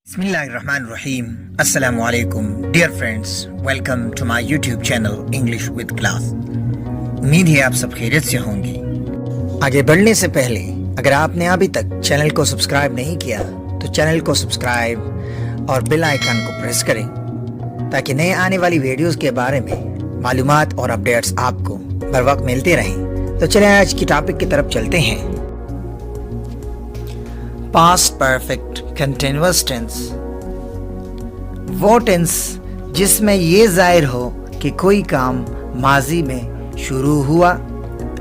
Bismillahirrahmanirrahim. Assalamu alaikum. Dear friends, welcome to my YouTube channel English with Class. उम्मीद है आप सब खैरियत से होंगे। आगे बढ़ने से पहले अगर आपने अभी तक चैनल को सब्सक्राइब नहीं किया तो चैनल को सब्सक्राइब और बेल आइकन को प्रेस करें ताकि नए आने वाली वीडियोस के बारे में मालूमात और अपडेट्स आपको बर वक्त मिलते रहें। तो चलिए आज की टॉपिक की तरफ चलते हैं। पास्ट परफेक्ट कंटिन्यूअस टेंस वो टेंस जिसमें ये जाहिर हो कि कोई काम माजी में शुरू हुआ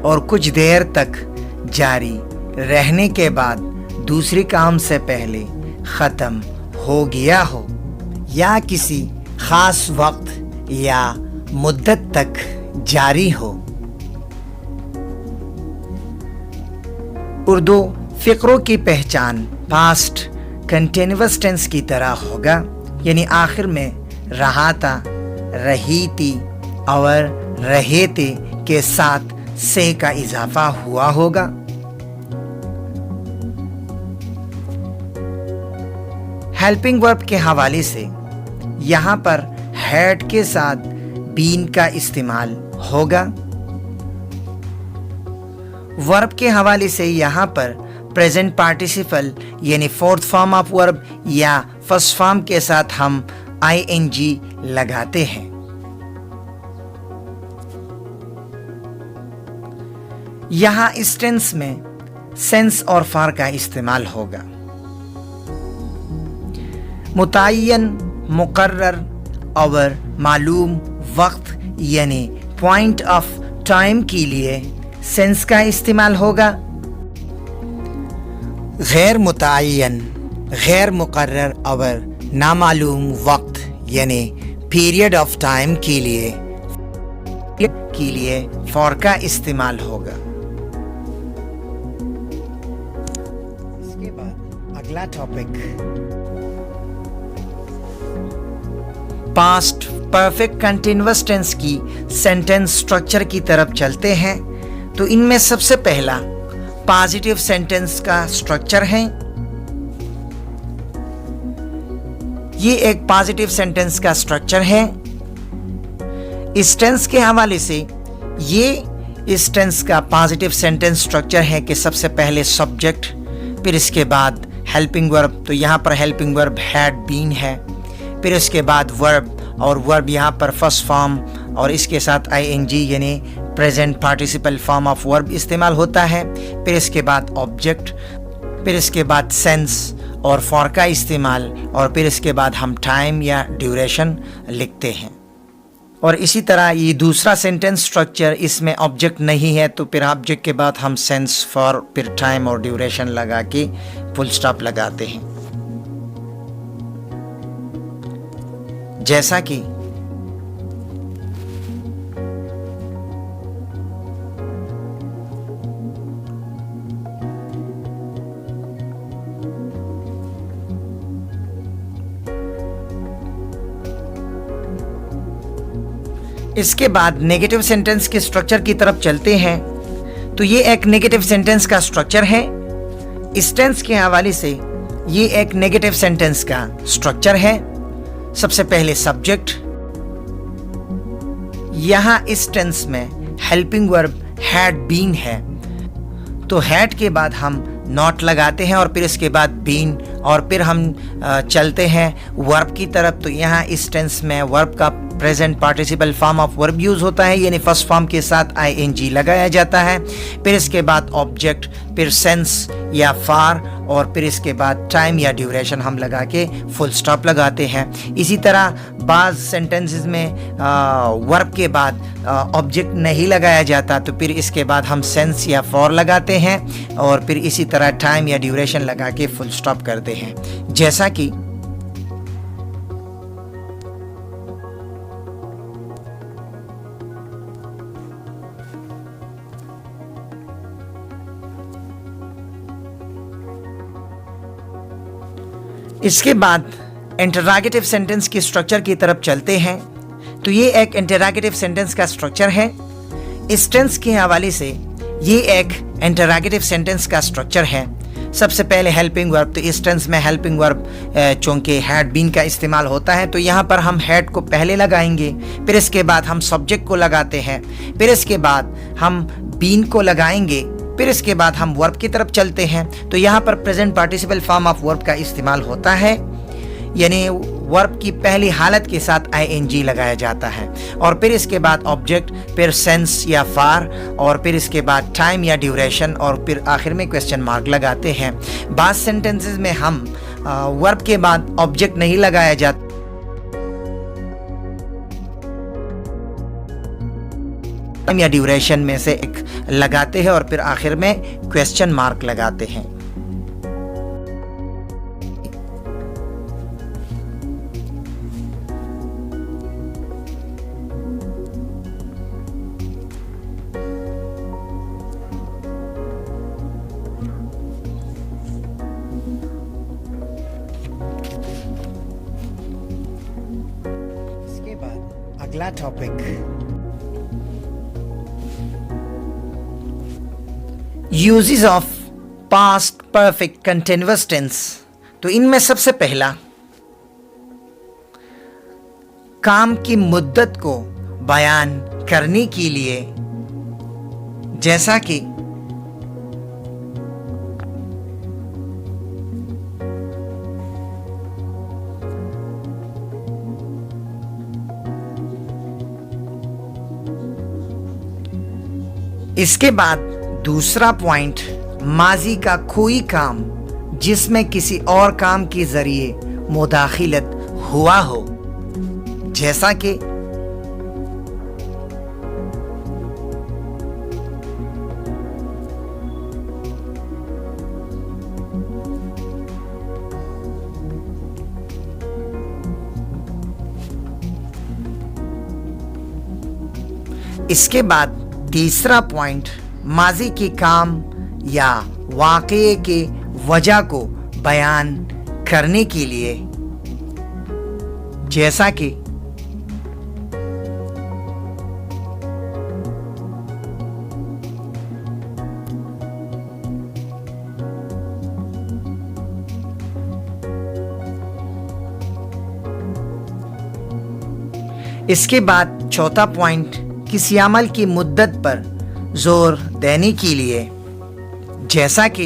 और कुछ देर तक जारी रहने के बाद दूसरे काम से पहले ख़त्म हो गया हो या किसी ख़ास वक्त या मुद्दत तक जारी हो। उर्दू फ़िक्रों की पहचान पास्ट कंटिन्यूअस टेंस की तरह होगा, यानी आखिर में रहा था, रही थी और रहे थे के साथ से का इजाफा हुआ होगा। हेल्पिंग वर्ब के हवाले से यहाँ पर हैड के साथ बीन का इस्तेमाल होगा। वर्ब के हवाले से यहाँ पर प्रेजेंट पार्टिसिपल यानी फोर्थ फॉर्म ऑफ वर्ब या फर्स्ट फॉर्म के साथ हम आईएनजी लगाते हैं। यहां इस टेंस में सेंस और फार का इस्तेमाल होगा। मुतय्यन, मुकर्रर और मालूम वक्त यानी पॉइंट ऑफ टाइम के लिए सेंस का इस्तेमाल होगा। गैर मुतय्यन, गैर मुकर्रर और नामालूम वक्त यानी पीरियड ऑफ टाइम के लिए फॉर का इस्तेमाल होगा। इसके बाद अगला topic past perfect continuous tense की सेंटेंस स्ट्रक्चर की तरफ चलते हैं। तो इनमें सबसे पहला पॉजिटिव सेंटेंस का स्ट्रक्चर है। ये एक पॉजिटिव सेंटेंस का स्ट्रक्चर है। इस टेंस के हवाले से ये इस टेंस का पॉजिटिव सेंटेंस स्ट्रक्चर है कि सबसे पहले सब्जेक्ट, फिर इसके बाद हेल्पिंग वर्ब, तो यहाँ पर हेल्पिंग वर्ब हैड बीन है, फिर इसके बाद वर्ब और वर्ब यहाँ पर फर्स्ट फॉर्म और इसके साथ आईएनजी यानी present participle form of verb इस्तेमाल होता है, फिर इसके बाद ऑब्जेक्ट, फिर इसके बाद सेंस और फॉर का इस्तेमाल और फिर इसके बाद हम टाइम या ड्यूरेशन लिखते हैं। और इसी तरह ये दूसरा सेंटेंस स्ट्रक्चर, इसमें ऑब्जेक्ट नहीं है तो फिर ऑब्जेक्ट के बाद हम सेंस, फॉर, फिर टाइम और ड्यूरेशन लगा के फुल स्टॉप लगाते हैं। जैसा कि इसके बाद नेगेटिव सेंटेंस के स्ट्रक्चर की तरफ चलते हैं। तो ये एक नेगेटिव सेंटेंस का स्ट्रक्चर है। इस टेंस के हवाले से ये एक नेगेटिव सेंटेंस का स्ट्रक्चर है। सबसे पहले सब्जेक्ट, यहां इस टेंस में हेल्पिंग वर्ब हैड बीन है तो हैड के बाद हम नॉट लगाते हैं और फिर इसके बाद बीन और फिर हम चलते हैं वर्ब की तरफ। तो यहाँ इस टेंस में वर्ब का present participle form of verb use होता है, यानी फर्स्ट फॉर्म के साथ आईएनजी लगाया जाता है, फिर इसके बाद ऑब्जेक्ट, फिर सेंस या फार और फिर इसके बाद टाइम या ड्यूरेशन हम लगा के फुल स्टॉप लगाते हैं। इसी तरह बाज़ सेंटेंसेस में वर्ब के बाद ऑब्जेक्ट नहीं लगाया जाता तो फिर इसके बाद हम सेंस या फॉर लगाते हैं और फिर इसी तरह टाइम या ड्यूरेशन लगा के फुल स्टॉप करते हैं। जैसा कि इसके बाद इंटरोगेटिव सेंटेंस की स्ट्रक्चर की तरफ चलते हैं। तो ये एक इंटरोगेटिव सेंटेंस का स्ट्रक्चर है। इस टेंस के हवाले से ये एक इंटरोगेटिव सेंटेंस का स्ट्रक्चर है। सबसे पहले हेल्पिंग वर्ब, तो इस टेंस में हेल्पिंग वर्ब चूँकि हैड बीन का इस्तेमाल होता है तो यहाँ पर हम हैड को पहले लगाएंगे, फिर इसके बाद हम सब्जेक्ट को लगाते हैं, फिर इसके बाद हम बीन को लगाएंगे, फिर इसके बाद हम वर्ब की तरफ चलते हैं। तो यहाँ पर present participle form of verb का इस्तेमाल होता है, यानी वर्ब की पहली हालत के साथ ing लगाया जाता है, और फिर इसके बाद ऑब्जेक्ट, फिर सेंस या फार, और फिर इसके बाद टाइम या ड्यूरेशन, और फिर आखिर में क्वेश्चन मार्क लगाते हैं। बाद सेंटेंसेस में हम वर्ब के बाद ऑब्जेक्ट नहीं लगाया जाता या ड्यूरेशन में से एक लगाते हैं, और फिर आखिर में क्वेश्चन मार्क लगाते हैं। इसके बाद अगला topic uses of past perfect continuous tense. तो इनमें सबसे पहला काम की मुद्दत को बयान करने के लिए, जैसा कि इसके बाद दूसरा पॉइंट, माजी का कोई काम जिसमें किसी और काम के जरिए मुदाखिलत हुआ हो, जैसा कि इसके बाद तीसरा पॉइंट, माजी के काम या वाक़ये के वजह को बयान करने के लिए, जैसा कि इसके बाद चौथा पॉइंट, किसी अमल की मुद्दत पर जोर देने के लिए, जैसा कि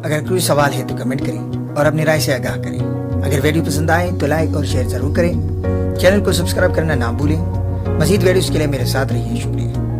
अगर कोई सवाल है तो कमेंट करें और अपनी राय से आगाह करें। अगर वीडियो पसंद आए तो लाइक और शेयर जरूर करें। चैनल को सब्सक्राइब करना ना भूलें। मज़ीद वीडियोस के लिए मेरे साथ रहिए। शुक्रिया।